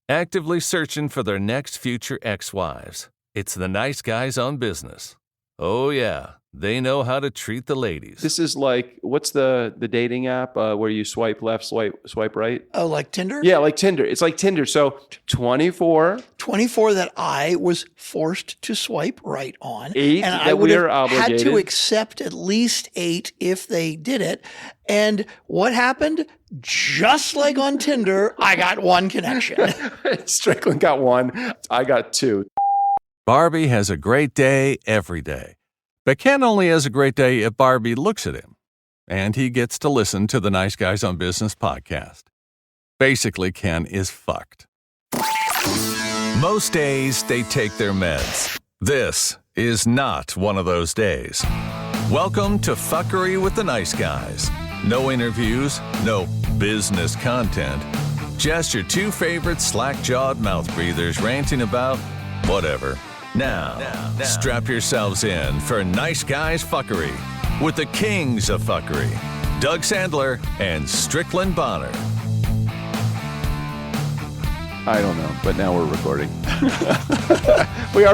actively searching for their next future ex-wives. It's the nice guys on business. Oh, yeah. They know how to treat the ladies. This is like, what's the dating app where you swipe left, swipe right? Oh, like Tinder? Yeah, like Tinder. It's like Tinder. So 24. 24 that I was forced to swipe right on. 8 and that I would we have are obligated. had to accept at least 8 if they did it. And what happened? Just like on Tinder, I got 1 connection. Strickland got 1. I got 2. Barbie has a great day every day. But Ken only has a great day if Barbie looks at him. And he gets to listen to the Nice Guys on Business podcast. Basically, Ken is fucked. Most days, they take their meds. This is not one of those days. Welcome to Fuckery with the Nice Guys. No interviews, no business content. Just your 2 favorite slack-jawed mouth breathers ranting about whatever. Now, strap yourselves in for Nice Guys Fuckery with the kings of fuckery, Doug Sandler and Strickland Bonner. I don't know, but now we're recording. we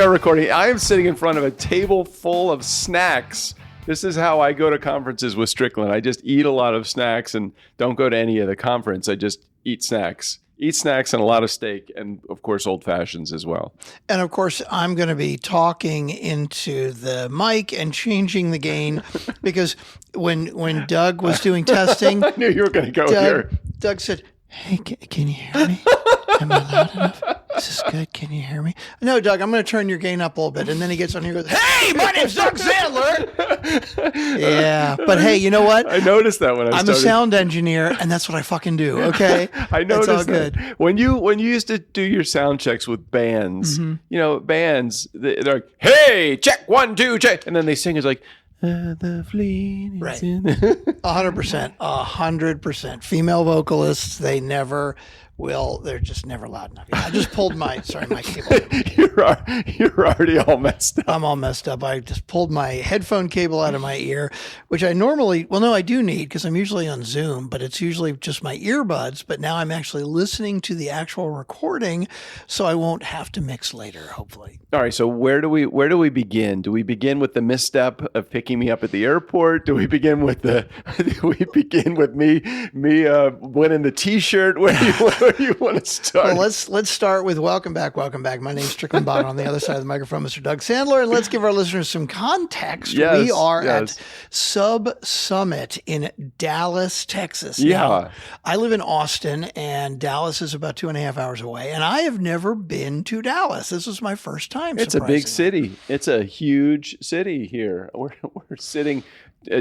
are recording. I am sitting in front of a table full of snacks. This is how I go to conferences with Strickland. I just eat a lot of snacks and don't go to any of the conference. I just eat snacks. Eat snacks and a lot of steak and, of course, old fashions as well. And, of course, I'm going to be talking into the mic and changing the gain because when Doug was doing testing. I knew you were going to go here. Doug said, "Hey, can you hear me? Am I loud enough? Is this good? Can you hear me?" "No, Doug, I'm going to turn your gain up a little bit." And then he gets on here and goes, "Hey, my name's Doug Sandler." Yeah. But hey, you know what? I noticed that when I started. I'm a sound engineer, and that's what I fucking do, okay? I noticed it's all good. That. When you used to do your sound checks with bands, bands, they're like, "Hey, check 1, 2, check." And then they sing, it's like, the fleet right. 100%. 100%. Female vocalists, they never will. They're just never loud enough. I just pulled my cable. You're already all messed up. I'm all messed up. I just pulled my headphone cable out of my ear, which I normally, I do need because I'm usually on Zoom, but it's usually just my earbuds. But now I'm actually listening to the actual recording, so I won't have to mix later, hopefully. All right. So where do we begin? Do we begin with the misstep of picking me up at the airport? Do we begin with me winning the T-shirt? Where do you want to start? Well, let's start with welcome back. My name's Strickland Bonner. On the other side of the microphone, Mr. Doug Sandler, and let's give our listeners some context. Yes, we are at Sub Summit in Dallas, Texas. Yeah, now, I live in Austin, and Dallas is about 2.5 hours away, and I have never been to Dallas. This was my first time. It's a big city. It's a huge city here. We're sitting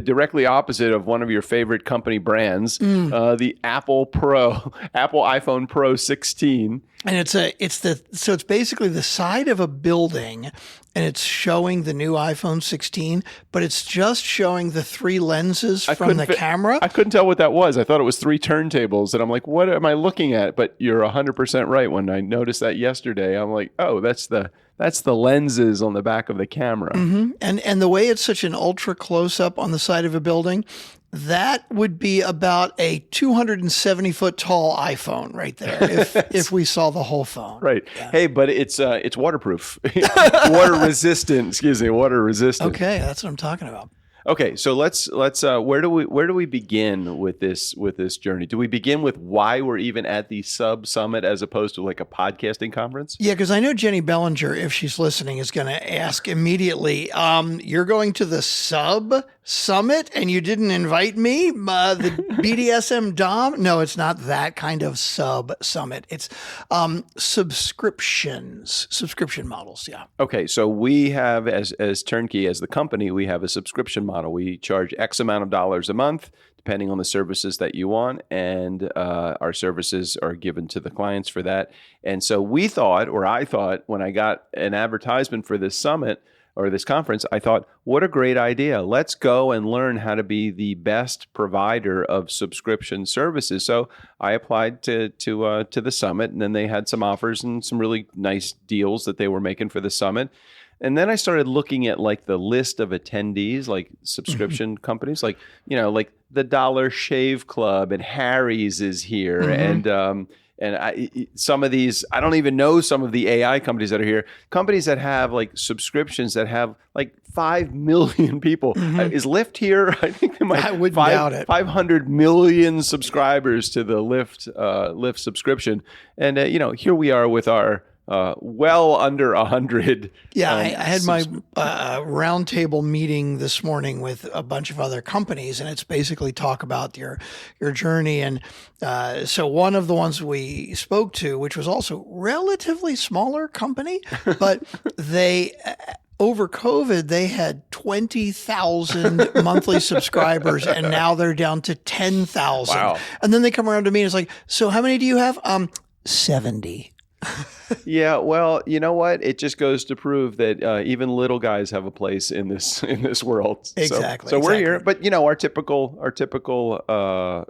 directly opposite of one of your favorite company brands, the Apple iPhone Pro 16. And it's basically the side of a building, and it's showing the new iPhone 16, but it's just showing the 3 lenses from the camera. I couldn't tell what that was. I thought it was 3 turntables, and I'm like, what am I looking at? But you're 100% right. When I noticed that yesterday, I'm like, oh, that's the lenses on the back of the camera. Mm-hmm. And the way it's such an ultra close up on the side of a building, that would be about a 270-foot tall iPhone right there if we saw the whole phone. Right. Yeah. Hey, but it's waterproof, water resistant. Okay, that's what I'm talking about. Okay, so let's where do we begin with this journey? Do we begin with why we're even at the Sub Summit as opposed to like a podcasting conference? Yeah, because I know Jenny Bellinger, if she's listening, is going to ask immediately, you're going to the Sub Summit and you didn't invite me? The BDSM Dom? No, it's not that kind of Sub Summit. It's subscription models, yeah. Okay, so we have, as Turnkey, as the company, we have a subscription model. We charge X amount of dollars a month, depending on the services that you want, and our services are given to the clients for that. And so I thought, when I got an advertisement for this summit or this conference, I thought, what a great idea. Let's go and learn how to be the best provider of subscription services. So I applied to the summit, and then they had some offers and some really nice deals that they were making for the summit. And then I started looking at like the list of attendees, like subscription companies, like the Dollar Shave Club, and Harry's is here, and And some of these, I don't even know some of the AI companies that are here. Companies that have like subscriptions that have like 5 million people. Is Lyft here? I think they might. I wouldn't doubt it. 500 million subscribers to the Lyft subscription, and here we are with our well under 100. Yeah, I had my roundtable meeting this morning with a bunch of other companies, and it's basically talk about your journey. And so one of the ones we spoke to, which was also relatively smaller company, but they over COVID, they had 20,000 monthly subscribers, and now they're down to 10,000. Wow. And then they come around to me and it's like, so how many do you have? 70. Yeah, well, you know what? It just goes to prove that even little guys have a place in this world. Exactly. So we're here, but our typical. I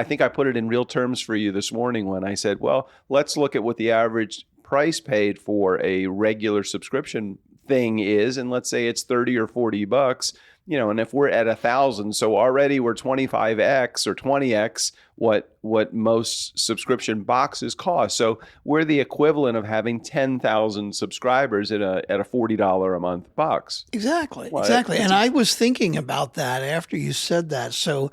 think I put it in real terms for you this morning when I said, well, let's look at what the average price paid for a regular subscription thing is, and let's say it's 30 or 40 bucks. And if we're at 1,000, so already we're 25x or 20x what most subscription boxes cost. So we're the equivalent of having 10,000 subscribers at a $40 a month box. Exactly. And I was thinking about that after you said that. So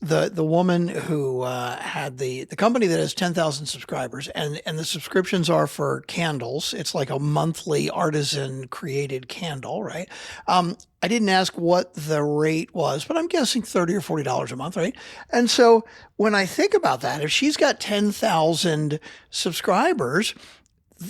the woman who had the company that has 10,000 subscribers, and the subscriptions are for candles. It's like a monthly artisan created candle, right? I didn't ask what the rate was, but I'm guessing $30 or $40 a month, right? And so when I think about that, if she's got 10,000 subscribers,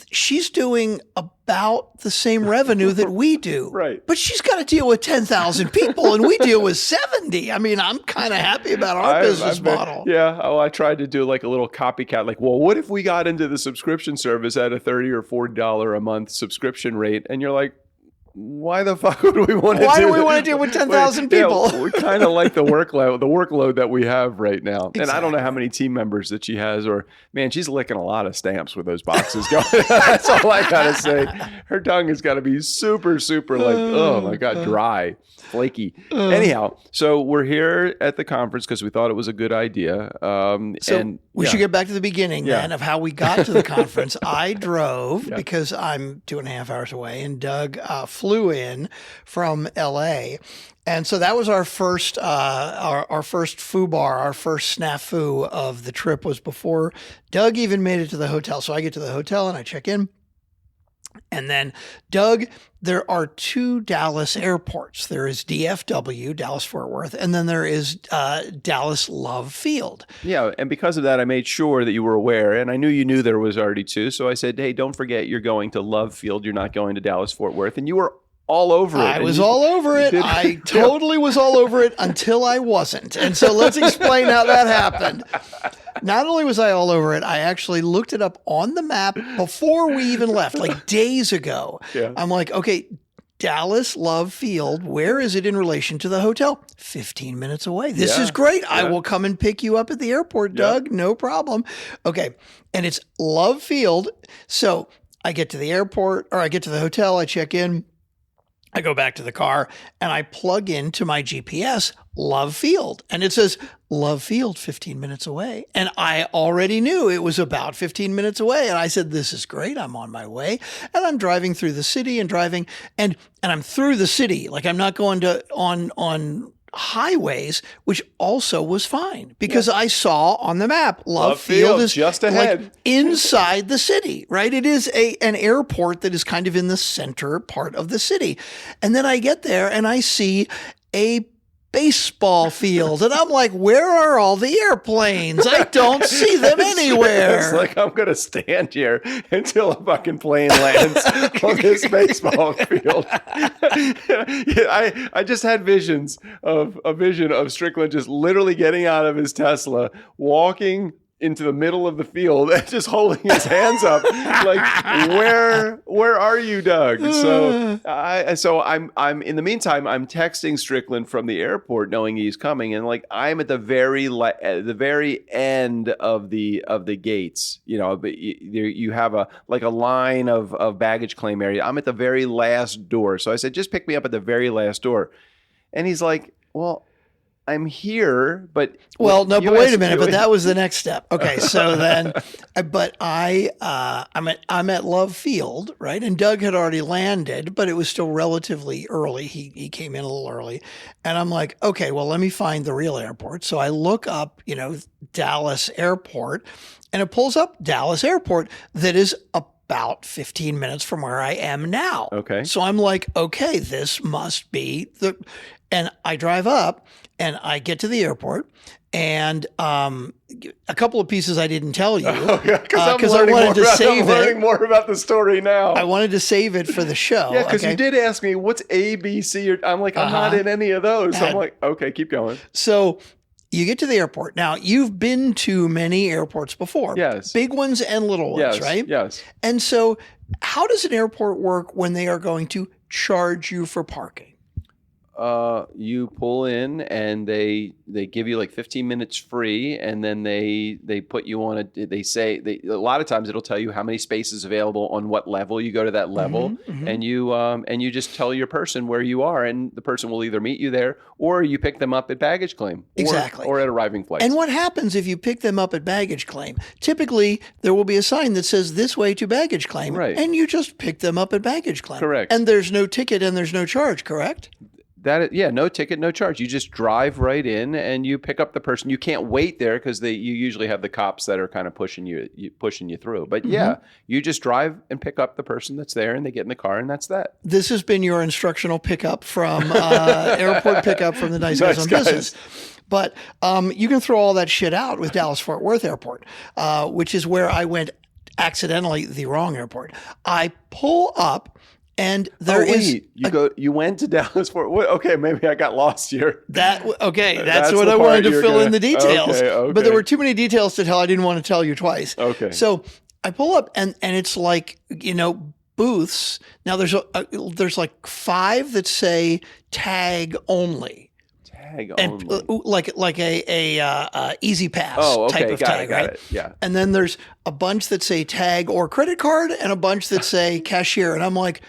she's doing about the same revenue that we do. Right. But she's got to deal with 10,000 people and we deal with 70. I mean, I'm kind of happy about our business model. Yeah. Oh, I tried to do like a little copycat. Like, well, what if we got into the subscription service at a $30 or $40 a month subscription rate? And you're like, why the fuck would we want to do? Why do we want to deal with 10,000 people? Yeah, we kind of like the workload that we have right now. Exactly. And I don't know how many team members that she has, or man, she's licking a lot of stamps with those boxes going. That's all I gotta say. Her tongue has got to be super, super like, oh my God, dry, flaky. Anyhow, so we're here at the conference because we thought it was a good idea. We should get back to the beginning then of how we got to the conference. I drove because I'm 2.5 hours away, and Doug flew in from LA. And so that was our first our first FUBAR, our first snafu of the trip was before Doug even made it to the hotel. So I get to the hotel and I check in. And then, Doug, there are 2 Dallas airports. There is DFW, Dallas-Fort Worth, and then there is Dallas Love Field. Yeah, and because of that, I made sure that you were aware, and I knew you knew there was already 2. So I said, hey, don't forget you're going to Love Field. You're not going to Dallas-Fort Worth. And you were all over it. I was all over it. I totally was all over it until I wasn't. And so let's explain how that happened. Not only was I all over it, I actually looked it up on the map before we even left, like days ago. Yeah. I'm like, okay, Dallas Love Field, where is it in relation to the hotel? 15 minutes away. This is great. I will come and pick you up at the airport, Doug. No problem. Okay. And it's Love Field. So I get to the airport, or I get to the hotel, I check in. I go back to the car and I plug into my GPS Love Field, and it says Love Field 15 minutes away. And I already knew it was about 15 minutes away. And I said, this is great. I'm on my way. And I'm driving through the city and I'm through the city. Like I'm not going to on highways, which also was fine because I saw on the map Love Field is just ahead, like inside the city, right? It is an airport that is kind of in the center part of the city. And then I get there and I see a baseball field. And I'm like, where are all the airplanes? I don't see them anywhere. It's like I'm going to stand here until a fucking plane lands on this baseball field. I just had a vision of Strickland just literally getting out of his Tesla, walking into the middle of the field and just holding his hands up like, where are you, Doug? So I'm in the meantime, I'm texting Strickland from the airport knowing he's coming, and like I'm at the very end of the gates. You have a line of baggage claim area. I'm at the very last door. So I said, just pick me up at the very last door. And he's like, well, I'm here, but well, no, you but wait a asked- minute. But that was the next step. Okay, so then, I'm at Love Field, right? And Doug had already landed, but it was still relatively early. He came in a little early, and I'm like, okay, well, let me find the real airport. So I look up, Dallas Airport, and it pulls up Dallas Airport that is about 15 minutes from where I am now. Okay. So I'm like, okay, this must be the, and I drive up and I get to the airport, and a couple of pieces I didn't tell you Because I wanted to save I'm learning it. more about the story now. I wanted to save it for the show. Yeah, because okay? you did ask me what's A, B, C, or I'm like, I'm not in any of those. So I'm like, okay, keep going. So you get to the airport. Now, you've been to many airports before. Yes. Big ones and little ones, Yes, right? yes. And so how does an airport work when they are going to charge you for parking? You pull in and they give you like 15 minutes free, and then they put you on a lot of times it'll tell you how many spaces available on what level. You go to that level, and you just tell your person where you are, and the person will either meet you there or you pick them up at baggage claim. Exactly. Or at arriving flights. And what happens if you pick them up at baggage claim? Typically, there will be a sign that says this way to baggage claim, Right. and you just pick them up at baggage claim. Correct. And there's no ticket and there's no charge, correct? No ticket, no charge. You just drive right in and you pick up the person. You can't wait there because you usually have the cops that are kind of pushing you through. But you just drive and pick up the person that's there, and they get in the car, and that's that. This has been your instructional pickup from airport pickup from the Nice Guys on Business. But you can throw all that shit out with Dallas Fort Worth Airport, which is where I went accidentally the wrong airport. I pull up. And you went to Dallas Fort Worth. Okay, maybe I got lost here. That's what I wanted to fill in the details. Okay. But there were too many details to tell. I didn't want to tell you twice. Okay. So I pull up and it's like, booths. Now there's like 5 that say tag only. And like a Easy Pass type of tag, right? It. Yeah. And then there's a bunch that say tag or credit card, and a bunch that say cashier. And I'm like,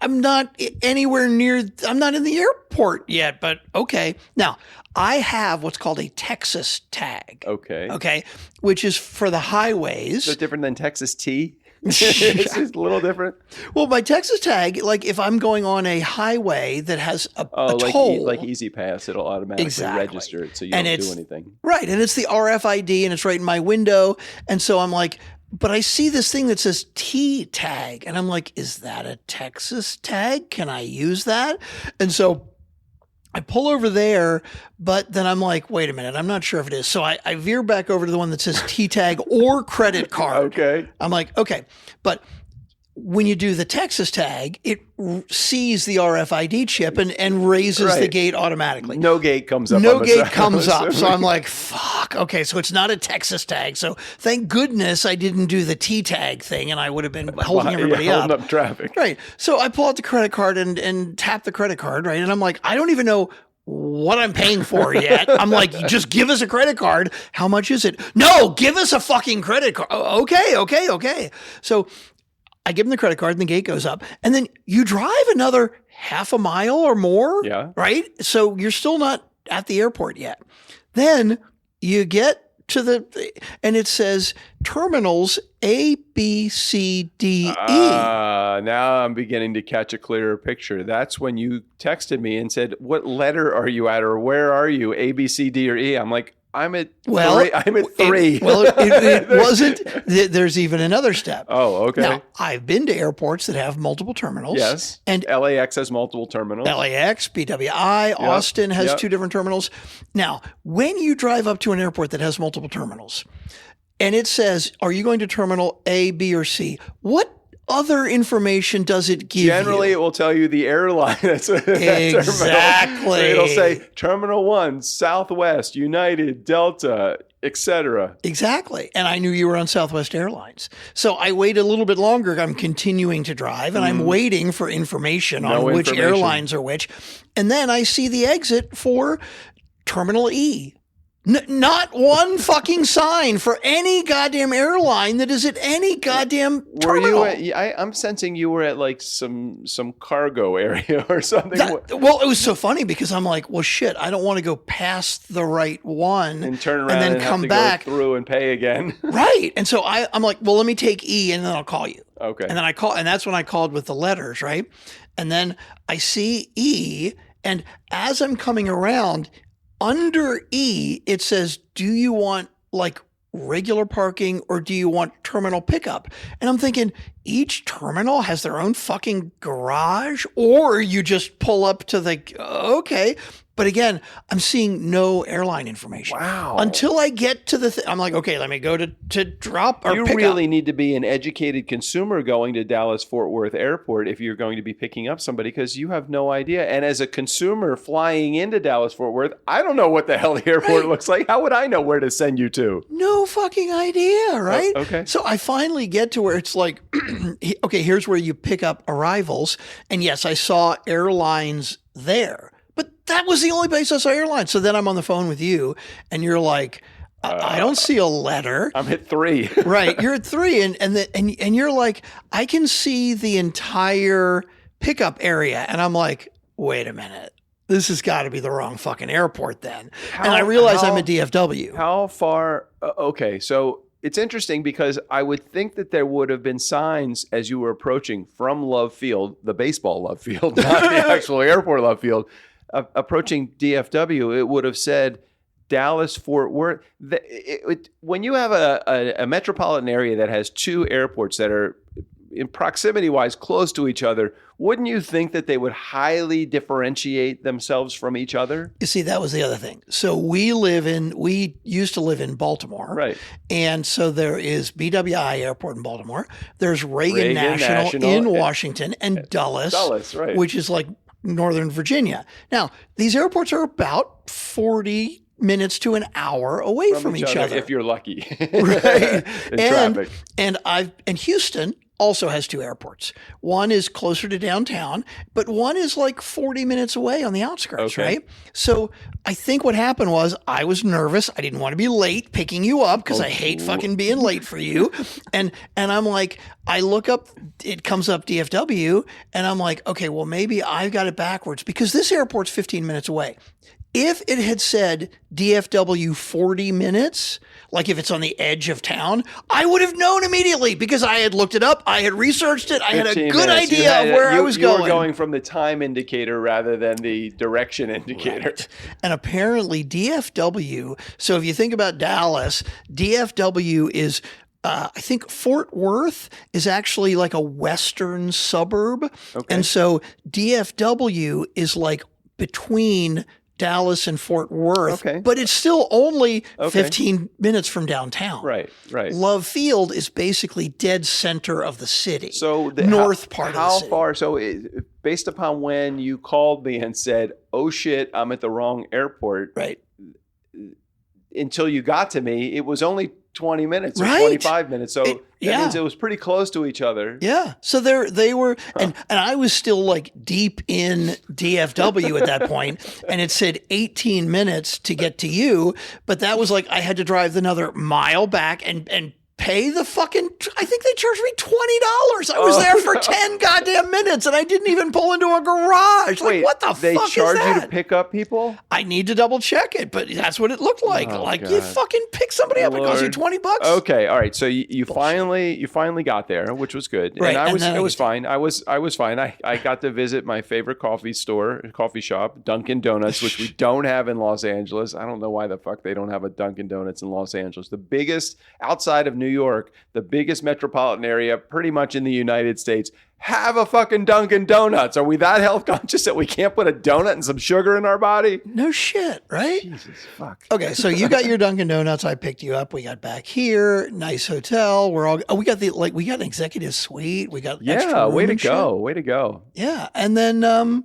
I'm not anywhere near. I'm not in the airport yet, but okay. Now I have what's called a Texas tag. Okay, which is for the highways. So different than Texas T. It's just a little different. Well, my Texas tag, like if I'm going on a highway that has a toll, like Easy Pass, it'll automatically register it, so you don't do anything. Right, and it's the RFID, and it's right in my window, and so I'm like, but I see this thing that says T tag, and I'm like, is that a Texas tag? Can I use that? And so I pull over there, but then I'm like, wait a minute, I'm not sure if it is. So I veer back over to the one that says T tag or credit card. Okay. I'm like, okay. But when you do the Texas tag, it sees the RFID chip and raises the gate automatically. No gate comes up. So I'm like, fuck. Okay, so it's not a Texas tag. So thank goodness I didn't do the T tag thing, and I would have been holding everybody up. Holding up traffic. Right. So I pull out the credit card and tap the credit card, right? And I'm like, I don't even know what I'm paying for yet. I'm like, just give us a credit card. How much is it? No, give us a fucking credit card. Okay. So I give him the credit card and the gate goes up, and then you drive another half a mile or more. Yeah. Right. So you're still not at the airport yet. Then you get to and it says terminals A, B, C, D, E. Now I'm beginning to catch a clearer picture. That's when you texted me and said, what letter are you at, or where are you? A, B, C, D, or E? I'm like, I'm at 3. I'm at 3. It wasn't. There's even another step. Oh, okay. Now, I've been to airports that have multiple terminals. Yes. And LAX has multiple terminals. LAX, BWI, Austin has 2 different terminals. Now, when you drive up to an airport that has multiple terminals, and it says, are you going to terminal A, B, or C? What other information does it give Generally, you? it will tell you the airline. Exactly. It'll say Terminal 1, Southwest, United, Delta, etc. Exactly. And I knew you were on Southwest Airlines. So I wait a little bit longer. I'm continuing to drive, and I'm waiting for information on which airlines are which. And then I see the exit for Terminal E. Not one fucking sign for any goddamn airline that is at any goddamn terminal. Were you I'm sensing you were at like some cargo area or something. Well, it was so funny because I'm like, well, shit, I don't want to go past the right one and turn around and then come back through and pay again. Right. And so I'm like, well, let me take E and then I'll call you. Okay. And then and that's when I called with the letters, right? And then I see E, and as I'm coming around, under E, it says, do you want like regular parking or do you want terminal pickup? And I'm thinking, each terminal has their own fucking garage, or you just pull up to okay. But again, I'm seeing no airline information. Wow. Until I get to I'm like, okay, let me go to drop or you pick really up. need to be an educated consumer going to Dallas-Fort Worth Airport if you're going to be picking up somebody, because you have no idea. And as a consumer flying into Dallas-Fort Worth, I don't know what the hell the airport looks like. How would I know where to send you to? No fucking idea, right? Okay. So I finally get to where it's like, okay, here's where you pick up arrivals. And yes, I saw airlines there. But that was the only place I saw airlines. So then I'm on the phone with you, and you're like, I don't see a letter. I'm at 3. Right, you're at 3, and you're like, I can see the entire pickup area, and I'm like, wait a minute, this has got to be the wrong fucking airport then. And I realize I'm at DFW. How far? Okay, so it's interesting because I would think that there would have been signs as you were approaching from Love Field, the baseball Love Field, not the actual airport Love Field. Approaching DFW, it would have said Dallas-Fort Worth. When you have a metropolitan area that has 2 airports that are in proximity-wise close to each other, wouldn't you think that they would highly differentiate themselves from each other? You see, that was the other thing. So we used to live in Baltimore. Right. And so there is BWI Airport in Baltimore. There's Reagan National in Washington, and Dulles, right, which is like Northern Virginia. Now, these airports are about 40 minutes to an hour away from each other. If you're lucky. Right. In traffic. And Houston also has 2 airports. One is closer to downtown, but one is like 40 minutes away on the outskirts, okay, right? So I think what happened was I was nervous. I didn't want to be late picking you up because I hate fucking being late for you. And I'm like, I look up, it comes up DFW, and I'm like, okay, well, maybe I've got it backwards because this airport's 15 minutes away. If it had said DFW 40 minutes, like if it's on the edge of town, I would have known immediately because I had looked it up. I had researched it. I had a good idea of where I was going. You were going from the time indicator rather than the direction indicator. Right. And apparently DFW, so if you think about Dallas, DFW is I think Fort Worth is actually like a western suburb. Okay. And so DFW is like between Dallas and Fort Worth, but it's still only 15 minutes from downtown. Right. Love Field is basically dead center of the city. So the north part of the city. How far? So based upon when you called me and said, "Oh shit, I'm at the wrong airport," right? Until you got to me, it was only 20 minutes or right. 25 minutes. So that means it was pretty close to each other. Yeah. So they were, and I was still like deep in DFW at that point, and it said 18 minutes to get to you, but that was like I had to drive another mile back and pay the fucking, I think they charged me $20. I was there for 10 goddamn minutes and I didn't even pull into a garage. Wait, like, what the fuck is that? They charge you to pick up people? I need to double check it, but that's what it looked like. God. You fucking pick somebody up, it costs you $20. Okay, all right. So you finally got there, which was good. Right. And I was fine. I was fine. I got to visit my favorite coffee shop, Dunkin' Donuts, which we don't have in Los Angeles. I don't know why the fuck they don't have a Dunkin' Donuts in Los Angeles. The biggest outside of New York, the biggest metropolitan area pretty much in the United States, have a fucking Dunkin' Donuts. Are we that health conscious that we can't put a donut and some sugar in our body? No shit, right? Jesus fuck. Okay, so you got your Dunkin' Donuts. I picked you up. We got back here. Nice hotel. We're all. Oh, we got an executive suite. We got extra room way to and go, shit. way to go. Yeah, and then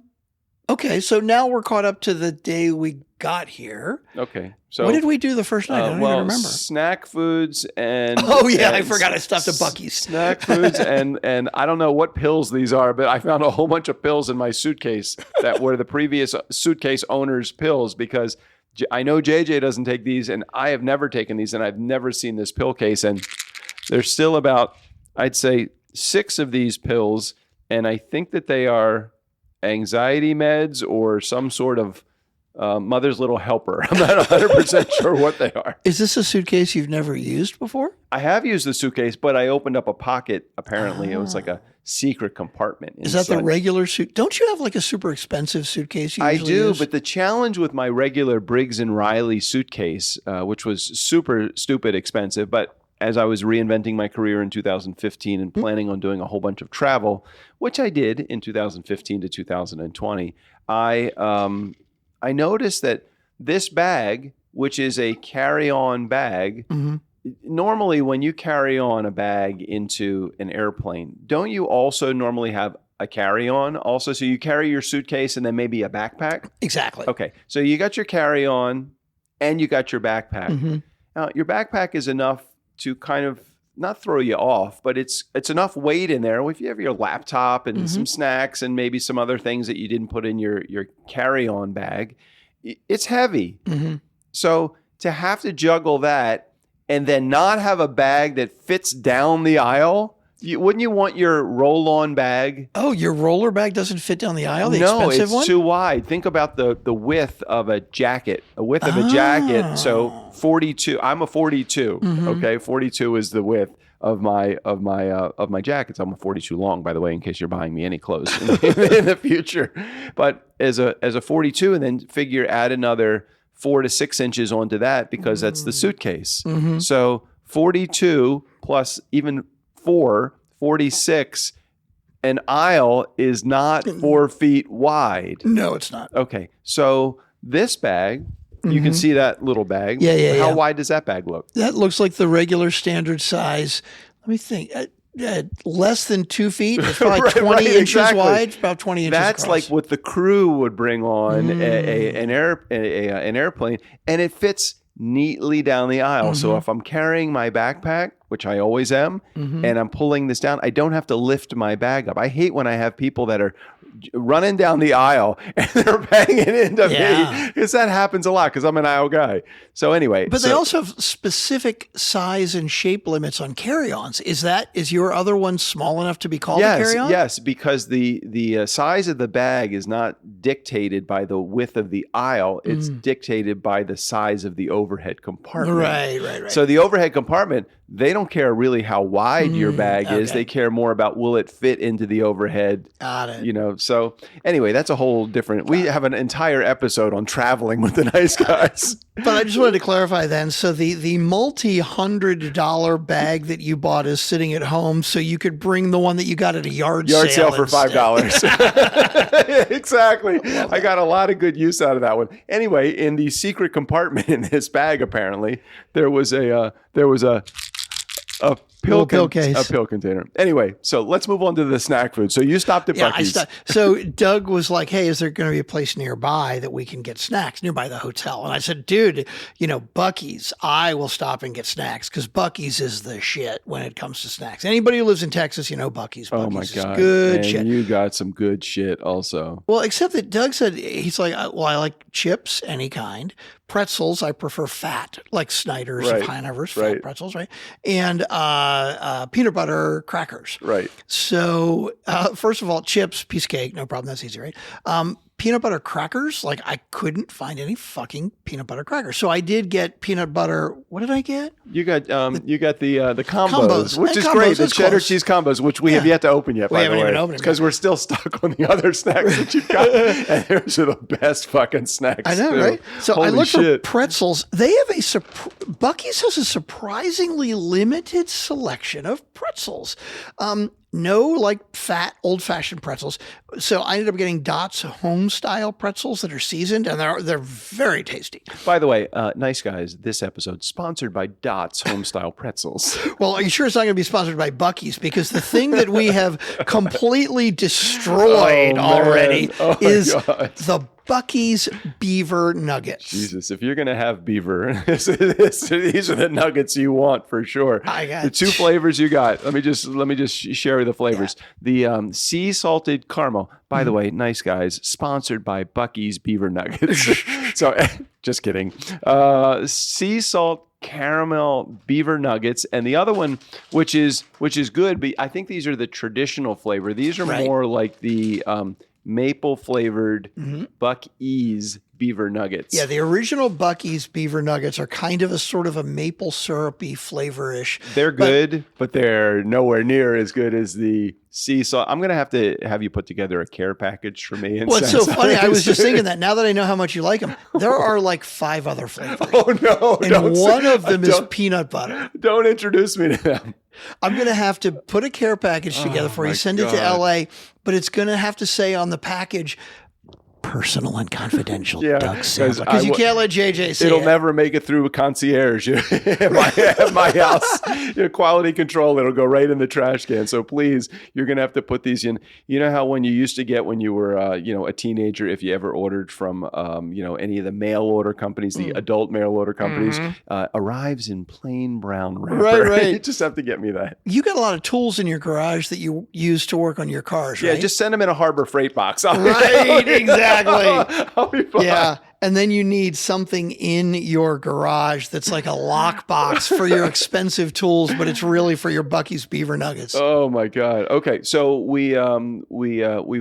okay, so now we're caught up to the day we got here. Okay. So what did we do the first night? I don't even remember. Snack foods and I forgot I stopped at Buc-ee's. Snack foods and I don't know what pills these are, but I found a whole bunch of pills in my suitcase that were the previous suitcase owner's pills because I know JJ doesn't take these, and I have never taken these, and I've never seen this pill case. And there's still about, I'd say, 6 of these pills, and I think that they are anxiety meds or some sort of mother's little helper. I'm not 100% sure what they are. Is this a suitcase you've never used before? I have used the suitcase, but I opened up a pocket. Apparently, it was like a secret compartment. Is that the regular suit? Don't you have like a super expensive suitcase you usually do, use? but the challenge with my regular Briggs & Riley suitcase, which was super stupid expensive, but as I was reinventing my career in 2015 and planning on doing a whole bunch of travel, which I did in 2015 to 2020, I noticed that this bag, which is a carry-on bag, normally when you carry on a bag into an airplane, don't you also normally have a carry-on also? So you carry your suitcase and then maybe a backpack? Exactly. Okay. So you got your carry-on and you got your backpack. Now, your backpack is enough to kind of not throw you off, but it's enough weight in there. If you have your laptop and some snacks and maybe some other things that you didn't put in your carry-on bag, it's heavy. So to have to juggle that and then not have a bag that fits down the aisle, wouldn't you want your roll-on bag? Oh, your roller bag doesn't fit down the aisle? The No, expensive it's one? too wide. Think about the width of a jacket. A width of a jacket. So 42. I'm a 42. Okay, 42 is the width of my jackets. I'm a 42 long, by the way, in case you're buying me any clothes in the future. But as a 42, and then figure add another 4 to 6 inches onto that because that's the suitcase. So 42 plus even 46, an aisle is not 4 feet wide. No, it's not. Okay, so this bag, you can see that little bag. How wide does that bag look? That looks like the regular standard size. Let me think. Less than 2 feet. It's probably 20 inches wide. It's about 20 inches That's across. like what the crew would bring on an airplane, and it fits neatly down the aisle. So if I'm carrying my backpack, which I always am, and I'm pulling this down, I don't have to lift my bag up. I hate when I have people that are running down the aisle and they're banging into me, because that happens a lot because I'm an aisle guy. So anyway. But they also have specific size and shape limits on carry-ons. Is your other one small enough to be called a carry-on? Yes, because the size of the bag is not dictated by the width of the aisle. It's dictated by the size of the overhead compartment. Right. So the overhead compartment, they don't care really how wide your bag is. They care more about will it fit into the overhead. Got it. So anyway, that's a whole different. We have an entire episode on traveling with the nice guys. But I just wanted to clarify then. So the multi-$100 bag that you bought is sitting at home, so you could bring the one that you got at a yard sale for $5. Exactly. I got a lot of good use out of that one. Anyway, in the secret compartment in this bag, apparently there was a pill case. A pill container. Anyway, so let's move on to the snack food. So you stopped at Buc-ee's. So Doug was like, hey, is there going to be a place nearby that we can get snacks nearby the hotel? And I said, dude, Buc-ee's, I will stop and get snacks because Buc-ee's is the shit when it comes to snacks. Anybody who lives in Texas, Buc-ee's. Oh my God. Is good shit. shit. You got some good shit also. Well, except that Doug said, he's like, well, I like chips, any kind. Pretzels, I prefer fat, like Snyder's and Heinevers, fat pretzels, right? And peanut butter crackers. Right. So, first of all, chips, piece of cake, no problem. That's easy, right? Peanut butter crackers, like I couldn't find any fucking peanut butter crackers. So I did get peanut butter. What did I get? You got the combos, which is great. The cheddar cheese combos, which we have yet to open yet. We haven't even opened because we're still stuck on the other snacks that you've got. And those are the best fucking snacks. I know, too. right? So Holy I looked shit. for pretzels. They have Buc-ee's has a surprisingly limited selection of pretzels. No, like fat, old-fashioned pretzels. So I ended up getting Dot's home-style pretzels that are seasoned, and they're very tasty. By the way, nice guys, this episode sponsored by Dot's home-style pretzels. Well, are you sure it's not going to be sponsored by Buc-ee's? Because the thing that we have completely destroyed already is the Buc-ee's beaver nuggets. Jesus, if you're going to have beaver, these are the nuggets you want for sure. I got the 2 flavors you got. Let me just share the flavors. Yeah. The sea salted caramel. By the way, nice guys, sponsored by Buc-ee's beaver nuggets. So, just kidding. Sea salt caramel beaver nuggets, and the other one, which is good, but I think these are the traditional flavor. These are more like the maple flavored Buc-ee's beaver nuggets. Yeah, the original Buc-ee's beaver nuggets are kind of a sort of a maple syrupy flavor-ish. They're good, but they're nowhere near as good as the sea salt. I'm going to have you put together a care package for me. Well, it's so funny. I was just thinking that now that I know how much you like them, there are like 5 other flavors. Oh, no. And one of them is peanut butter. Don't introduce me to them. I'm going to have to put a care package together for you, send it to LA, but it's going to have to say on the package, personal and confidential, Doug Sampler. Because you can't let JJ see It'll never make it through a concierge at my house. Quality control, it'll go right in the trash can. So please, you're going to have to put these in. You know how when you used to get when you were a teenager, if you ever ordered from any of the mail order companies, the adult mail order companies, arrives in plain brown wrapper. Right. You just have to get me that. You got a lot of tools in your garage that you use to work on your cars, right? Yeah, just send them in a Harbor Freight box. Right, exactly. I'll be fine. Yeah. And then you need something in your garage that's like a lockbox for your expensive tools, but it's really for your Buc-ee's beaver nuggets. Oh my God. Okay. So we've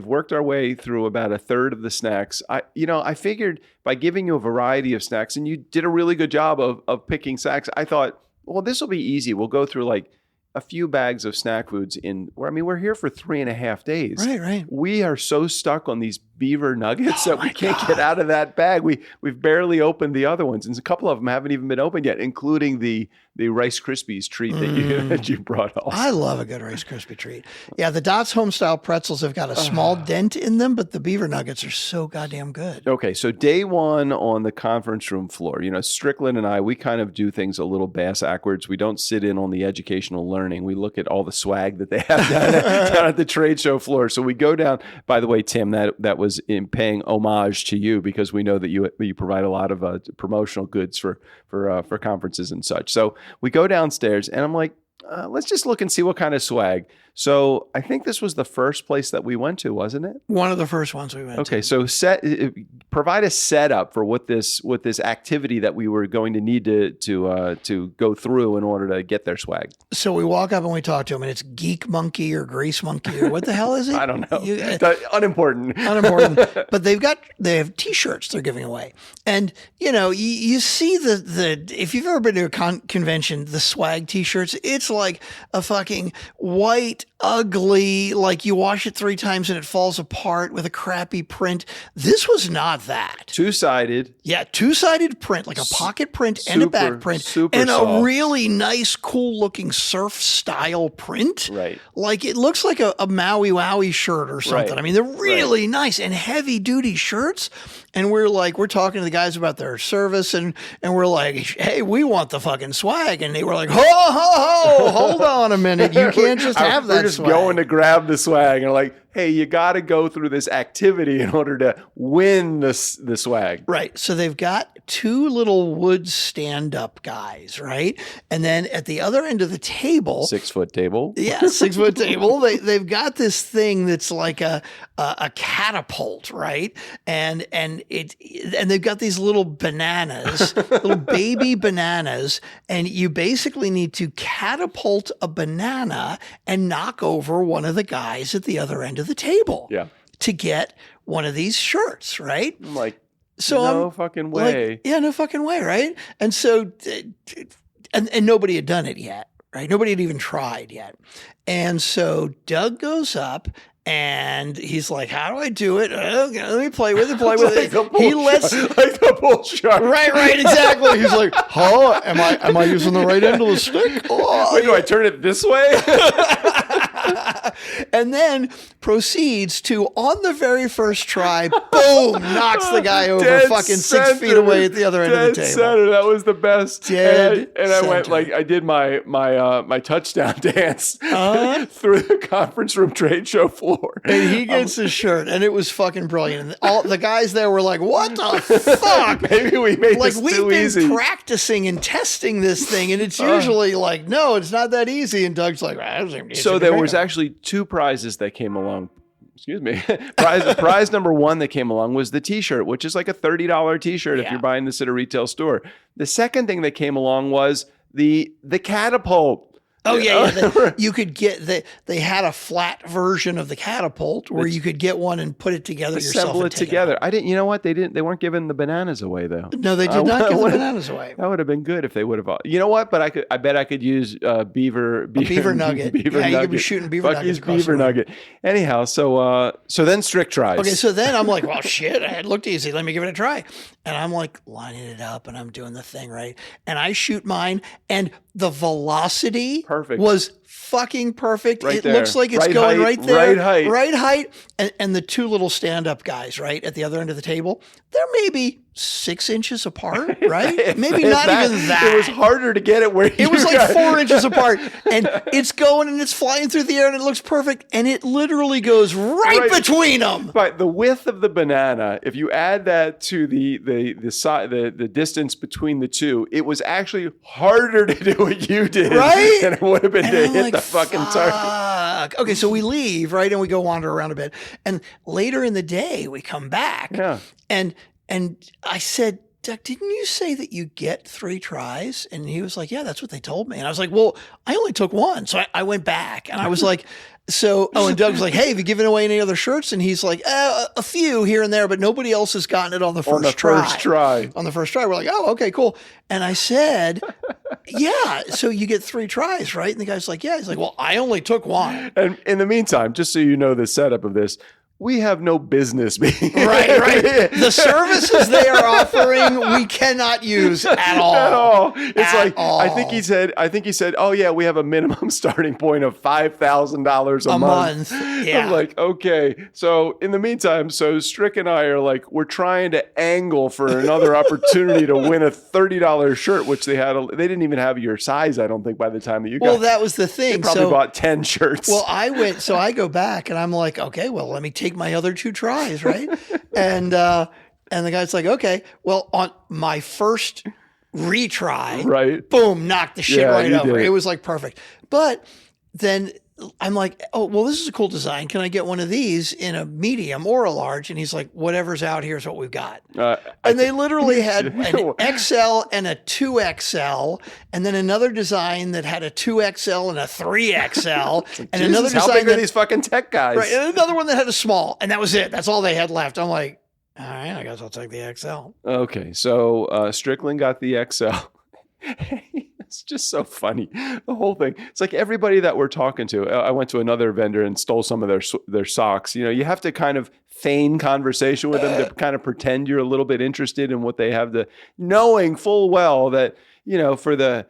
worked our way through about a third of the snacks. I figured by giving you a variety of snacks, and you did a really good job of picking snacks, I thought, well, this will be easy. We'll go through like a few bags of snack foods we're here for 3.5 days. Right. We are so stuck on these beaver nuggets that we can't get out of that bag. We've barely opened the other ones, and a couple of them haven't even been opened yet, including the Rice Krispies treat that you brought us. I love a good Rice Krispie treat. Yeah, the Dots Homestyle pretzels have got a small dent in them, but the beaver nuggets are so goddamn good. Okay, so day one on the conference room floor, Strickland and I, we kind of do things a little backwards. We don't sit in on the educational learning. We look at all the swag that they have down at the trade show floor. So we go down. By the way, Tim, that was in paying homage to you, because we know that you provide a lot of promotional goods for conferences and such. So we go downstairs, and I'm like, let's just look and see what kind of swag. So I think this was the first place that we went to, wasn't it? One of the first ones we went to. Okay, so provide a setup for what this activity that we were going to need to go through in order to get their swag. So we walk up and we talk to him, and it's Geek Monkey or Grace Monkey or what the hell is it? I don't know. Unimportant. But they have T-shirts they're giving away, and you see the if you've ever been to a convention, the swag T-shirts, it's like a fucking white, ugly, like you wash it 3 times and it falls apart with a crappy print. This was not that. Two-sided. Yeah, two-sided print, like a pocket print and a back print, and soft. A really nice, cool-looking surf-style print. Right. Like it looks like a Maui Wowie shirt or something. Right. I mean, they're really nice and heavy-duty shirts. And we're talking to the guys about their service, and we're like, hey, we want the fucking swag. And they were like, ho, ho, ho, hold on a minute. You can't just have that We're just swag. going to grab the swag, and like, hey, you got to go through this activity in order to win the swag. Right. So they've got 2 little wood stand-up guys, right? And then at the other end of the table, 6-foot table. Yeah, 6-foot table. They've got this thing that's like a catapult, right? And they've got these little bananas, little baby bananas, and you basically need to catapult a banana and knock over one of the guys at the other end of the table. Yeah. To get one of these shirts, right? I'm like, so no fucking way. No fucking way, right? And so, and nobody had done it yet, right? Nobody had even tried yet. And so Doug goes up and he's like, how do I do it? Okay, let me play with it. He lets like the bull shark. Right, exactly. He's like, huh? Am I using the right end of the stick? Oh, wait, do I turn it this way? And then proceeds to, on the very first try, boom, knocks the guy over fucking 6 feet away at the other end of the table. Center. That was the best. And I went I did my touchdown dance through the conference room trade show floor. And he gets his shirt, and it was fucking brilliant. And all the guys there were like, what the fuck? Maybe we made this too easy. We've been practicing and testing this thing, and it's usually like, no, it's not that easy. And Doug's like, so there was actually 2 prizes that came along excuse me, prize number one that came along was the T-shirt, which is like a $30 T-shirt if you're buying this at a retail store. The second thing that came along was the catapult. Oh yeah. You could get they had a flat version of the catapult where you could get one and put it together yourself. Assemble it together. I didn't. You know what? They weren't giving the bananas away though. No, they did not give the bananas away. That would have been good if they would have. You know what? But I bet I could use beaver nugget. Beaver nugget. You could be shooting beaver nuggets. Beaver nugget. Anyhow, so then Strick tries. Okay, so then I'm like, well, shit, it looked easy. Let me give it a try. And I'm like lining it up and I'm doing the thing right. And I shoot mine and the velocity was fucking perfect. Right it there. looks like it's right going height, right there. Right height. And the two little stand-up guys, right, at the other end of the table, they're maybe 6 inches apart, right? Maybe not even that. It was harder to get it where it was like 4 inches apart. And it's going and it's flying through the air and it looks perfect. And it literally goes right between them. But the width of the banana, if you add that to the distance between the two, it was actually harder to do what you did, right? than it would have been to hit the fucking target. Okay, so we leave, right, and we go wander around a bit, and later in the day we come back, and I said, Doug, didn't you say that you get 3 tries? And he was like, yeah, that's what they told me. And I was like, well, I only took one, so I went back, and I was like. And Doug was like, hey, have you given away any other shirts? And he's like, a few here and there, but nobody else has gotten it on the first try. On the first try. We're like, oh, okay, cool. And I said, yeah, so you get 3 tries, right? And the guy's like, yeah. He's like, well, I only took one. And in the meantime, just so you know the setup of this, we have no business being right. The services they are offering, we cannot use at all. At all. It's I think he said, oh yeah, we have a minimum starting point of $5,000 a month. Yeah. I'm like, okay. So in the meantime, Strick and I are like, we're trying to angle for another opportunity to win a $30 shirt, which they didn't even have your size, I don't think, by the time that you got. Well, that was the thing. They probably bought 10 shirts. Well, I go back and I'm like, okay, well, let me take my other 2 tries, right? and the guy's like, okay, well, on my first retry, right, boom, knocked the shit right over. It was like perfect. But then I'm like, oh, well, this is a cool design. Can I get one of these in a medium or a large? And he's like, whatever's out here is what we've got. And they literally had an XL and a 2XL, and then another design that had a 2XL and a 3XL, and another design. How big are these fucking tech guys? Right, and another one that had a small, and that was it. That's all they had left. I'm like, all right, I guess I'll take the XL. Okay, so Strickland got the XL. It's just so funny, the whole thing. It's like everybody that we're talking to. I went to another vendor and stole some of their socks. You know, you have to kind of feign conversation with them to kind of pretend you're a little bit interested in what they have to, knowing full well that, you know, for the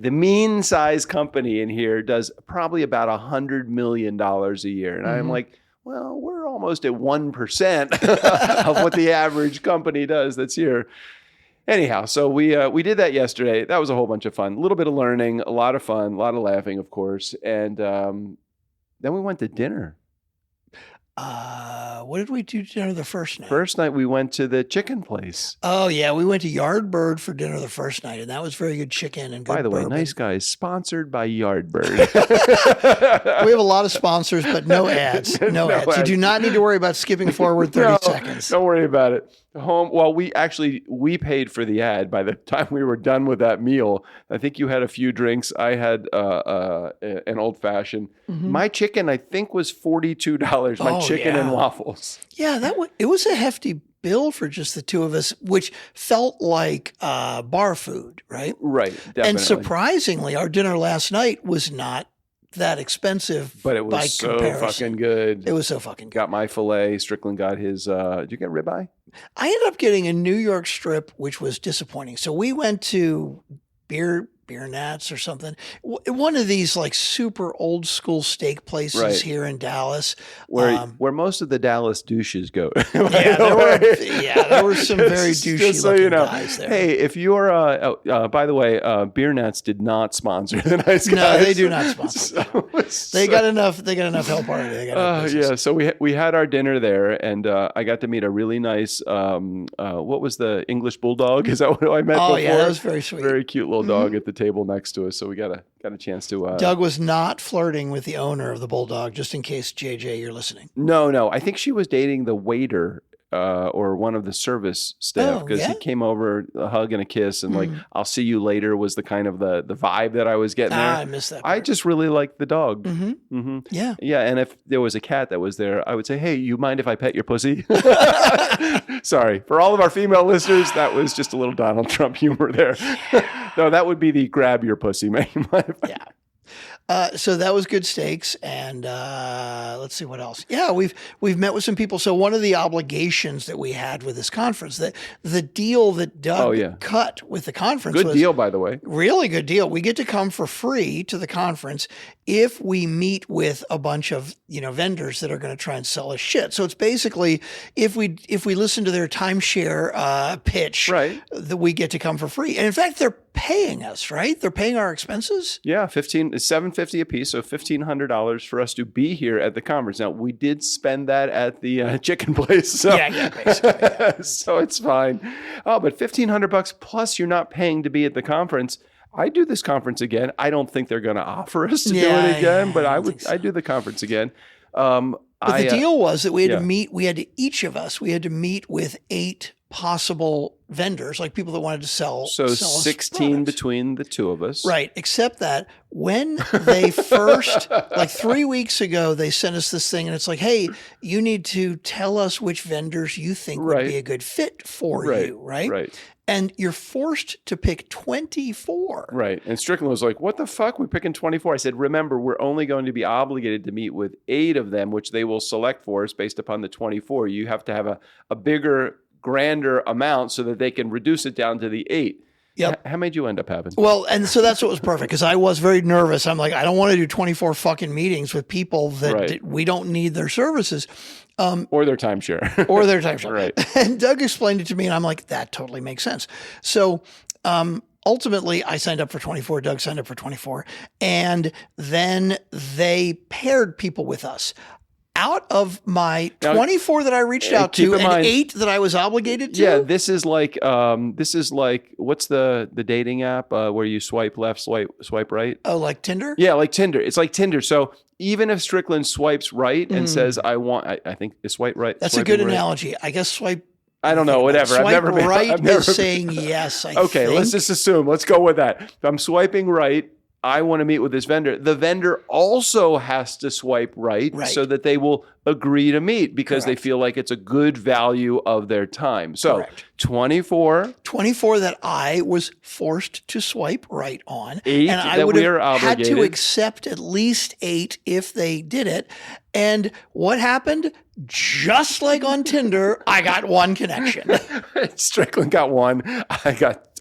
mean sized company in here does probably about $100 million a year. And I'm like, well, we're almost at 1% of what the average company does that's here. Anyhow, so we did that yesterday. That was a whole bunch of fun. A little bit of learning, a lot of fun, a lot of laughing, of course. And then we went to dinner. What did we do dinner the first night? First night we went to the chicken place. Oh yeah, we went to Yardbird for dinner the first night, and that was very good chicken and good By the way, bourbon. Nice Guys, sponsored by Yardbird. We have a lot of sponsors, but no ads. No ads. You do not need to worry about skipping forward 30 seconds. Don't worry about it. Well, we paid for the ad. By the time we were done with that meal, I think you had a few drinks. I had an old fashioned. My chicken, I think, was $42. My chicken and waffles. Yeah, it was a hefty bill for just the two of us, which felt like bar food, right? Right, definitely. And surprisingly, our dinner last night was not that expensive, but it was so fucking good. It was so fucking good. Got my filet. Strickland got his. Did you get ribeye? I ended up getting a New York strip, which was disappointing. So we went to Beer Nats or something. One of these like super old school steak places here in Dallas, where most of the Dallas douches go. There were some very douchey looking guys there. Hey, if you're, by the way, Beer Nats did not sponsor the Nice Guys. No, they do not sponsor. They got enough help already. Yeah. So we had our dinner there, and I got to meet a really nice. What was the English bulldog? Is that what I met? Oh before? Yeah, that was very sweet. Very cute little dog at the table next to us, so we got a chance to. Doug was not flirting with the owner of the Bulldog, just in case, JJ, you're listening. No. I think she was dating the waiter. Or one of the service staff, because he came over, a hug and a kiss, and like, I'll see you later was the kind of the vibe that I was getting there. I missed that part. I just really liked the dog. Yeah. Yeah. And if there was a cat that was there, I would say, hey, you mind if I pet your pussy? Sorry. For all of our female listeners, that was just a little Donald Trump humor there. No, that would be the grab your pussy, man. Yeah. So that was good steaks, and let's see what else. Yeah, we've met with some people. So one of the obligations that we had with this conference, that the deal that Doug cut with the conference, good deal, by the way, really good deal. We get to come for free to the conference if we meet with a bunch of vendors that are going to try and sell us shit. So it's basically if we listen to their timeshare pitch, right, that we get to come for free. And in fact, they're paying us, right? They're paying our expenses. Yeah, $750 a piece, so $1,500 for us to be here at the conference. Now, we did spend that at the chicken place, so basically. Yeah. So it's fine. Oh, but $1,500 plus you're not paying to be at the conference. I do this conference again. I don't think they're going to offer us to do it again, but I'd do the conference again. But the deal was that we had to meet. Each of us had to meet with 8 possible vendors, like people that wanted to sell. So 16 between the two of us. Right. Except that when they first, like 3 weeks ago, they sent us this thing and it's like, hey, you need to tell us which vendors you think would be a good fit for you. Right. Right. And you're forced to pick 24. Right. And Strickland was like, what the fuck? We're picking 24. I said, remember, we're only going to be obligated to meet with 8 of them, which they will select for us based upon the 24. You have to have a bigger, grander amount so that they can reduce it down to the 8. Yep. How made you end up having? Well, and so that's what was perfect, because I was very nervous. I'm like, I don't want to do 24 fucking meetings with people that we don't need their services. Or their timeshare. Right. And Doug explained it to me, and I'm like, that totally makes sense. So ultimately, I signed up for 24. Doug signed up for 24. And then they paired people with us. Out of my 24 that I reached out to and 8 that I was obligated to. Yeah, this is like what's the dating app where you swipe left, swipe right? Oh, like Tinder? Yeah, like Tinder. It's like Tinder. So even if Strickland swipes right and says, I think it's swipe right. That's a good analogy. I guess swipe. I don't know, whatever. Swipe right is saying yes, I think. Let's just assume. Let's go with that. If I'm swiping right, I want to meet with this vendor. The vendor also has to swipe right so that they will agree to meet because they feel like it's a good value of their time. So 24 that I was forced to swipe right on. 8 and I that would we have are obligated. had to accept at least 8 if they did it. And what happened? Just like on Tinder, I got 1 connection. Strickland got 1.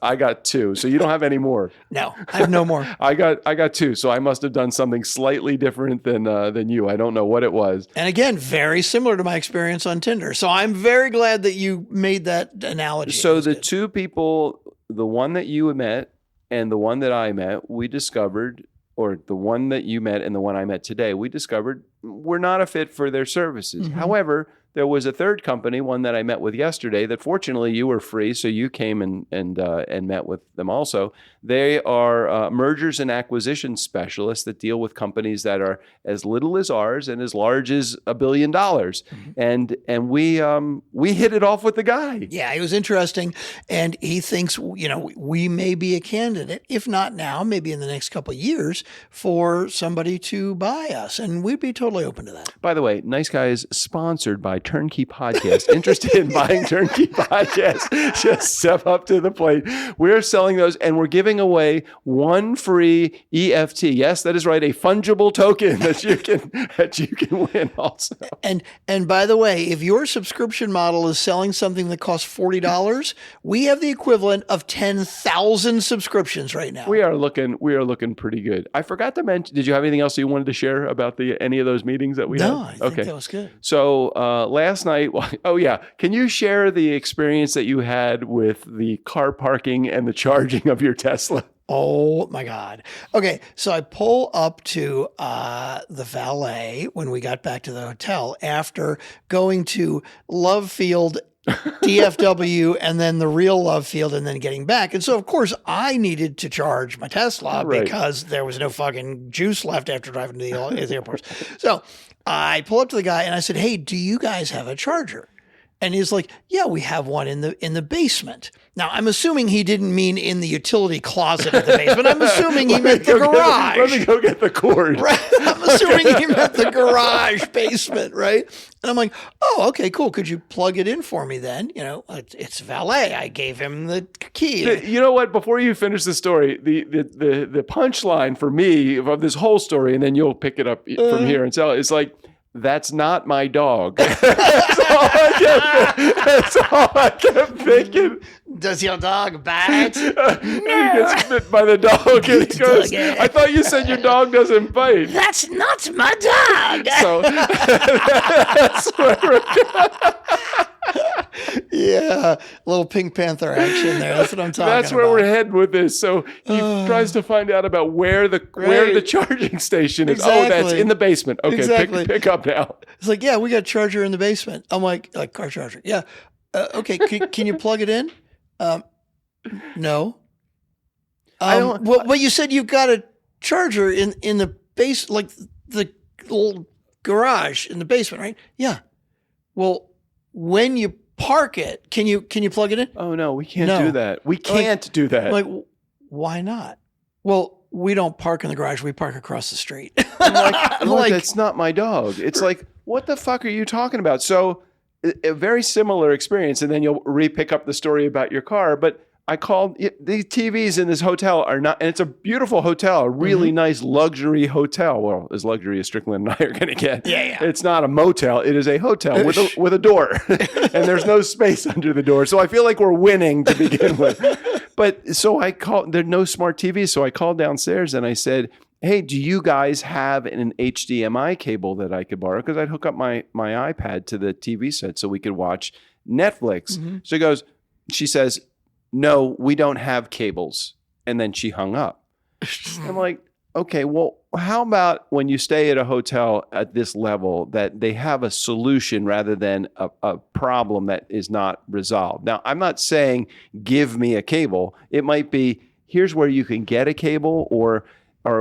I got 2. So you don't have any more. No, I have no more. I got 2. So I must have done something slightly different than you. I don't know what it was. And again, very similar to my experience on Tinder. So I'm very glad that you made that analogy. So the 2 people, the one that you met and the one that I met, we discovered, or the one that you met and the one I met today, we discovered we're not a fit for their services. Mm-hmm. However, there was a third company, one that I met with yesterday, that fortunately you were free, so you came and met with them also. They are mergers and acquisition specialists that deal with companies that are as little as ours and as large as $1 billion. Mm-hmm. And we hit it off with the guy. Yeah, he was interesting, and he thinks we may be a candidate, if not now, maybe in the next couple of years, for somebody to buy us, and we'd be totally open to that. By the way, Nice Guys sponsored by Turnkey Podcast. Interested in buying Turnkey Podcast? Just step up to the plate. We're selling those, and we're giving away 1 free EFT. Yes, that is right, a fungible token that you can win also. And by the way, if your subscription model is selling something that costs $40, we have the equivalent of 10,000 subscriptions right now. We are looking pretty good. I forgot to mention. Did you have anything else you wanted to share about any of those meetings that we had? No, I think that was good. So last night, can you share the experience that you had with the car parking and the charging of your Tesla? Oh my God. Okay. So I pull up to the valet when we got back to the hotel after going to Love Field DFW and then the real love field and then getting back. And so, of course, I needed to charge my Tesla because there was no fucking juice left after driving to the airport. So I pull up to the guy and I said, hey, do you guys have a charger? And he's like, yeah, we have one in the basement. Now, I'm assuming he didn't mean in the utility closet of the basement. I'm assuming he meant the garage. Let me go get the cord. Right? I'm assuming he meant the garage basement, right? And I'm like, oh, okay, cool. Could you plug it in for me then? You know, it's valet. I gave him the key. You know what? Before you finish the story, the punchline for me of this whole story, and then you'll pick it up from here and tell, is like, that's not my dog. That's all I kept thinking. Does your dog bite? He gets bit by the dog and he goes, I thought you said your dog doesn't bite. That's not my dog. So that's where we're going. Yeah, a little Pink Panther action there. That's what I'm talking about. That's where we're heading with this. So he tries to find out about where the charging station is. Exactly. Oh, that's in the basement. Okay, Exactly. pick up now. It's like, yeah, we got a charger in the basement. I'm like car charger. Yeah. Okay, can you plug it in? No. Well, you said you've got a charger in the base, like the little garage in the basement, right? Yeah. Well, when you park it, can you plug it in? Oh no, we can't do that. We can't do that. Like, why not? Well, we don't park in the garage. We park across the street. I'm like, that's not my dog. It's like, what the fuck are you talking about? So a very similar experience, and then you'll pick up the story about your car. But I called, the TVs in this hotel are not, and it's a beautiful hotel, a really nice luxury hotel. Well, as luxury as Strickland and I are going to get. Yeah. It's not a motel. It is a hotel with a door, and there's no space under the door. So I feel like we're winning to begin with. But so I called, there are no smart TVs. So I called downstairs and I said, hey, do you guys have an HDMI cable that I could borrow? Because I'd hook up my iPad to the TV set so we could watch Netflix. So she says, no, we don't have cables. And then she hung up. I'm like, okay, well, how about when you stay at a hotel at this level that they have a solution rather than a problem that is not resolved? Now, I'm not saying give me a cable. It might be, here's where you can get a cable, or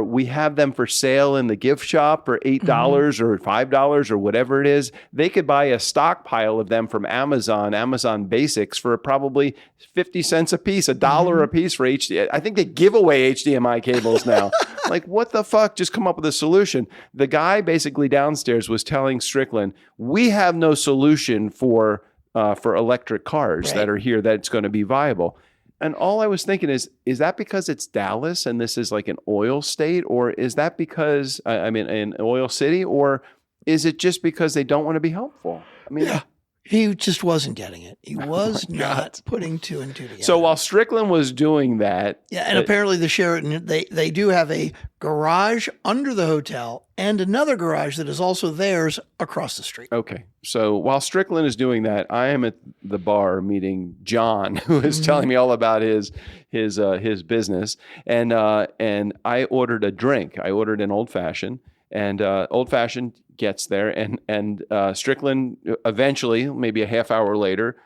we have them for sale in the gift shop for $8 or $5 or whatever it is. They could buy a stockpile of them from Amazon Basics for probably 50 cents a piece, $1 a piece for HDMI. I think they give away HDMI cables now. Like, what the fuck? Just come up with a solution. The guy basically downstairs was telling Strickland, we have no solution for electric cars that are here that's going to be viable. And all I was thinking is that because it's Dallas and this is like an oil state, or is that because, an oil city, or is it just because they don't want to be helpful? I mean, he just wasn't getting it. He was not putting two and two together. So while Strickland was doing that. Yeah, and apparently the Sheraton, they do have a garage under the hotel and another garage that is also theirs across the street. Okay. So while Strickland is doing that, I am at the bar meeting John, who is telling me all about his business. And I ordered a drink. I ordered an old fashioned, and old fashioned gets there, and Strickland eventually, maybe a half hour later,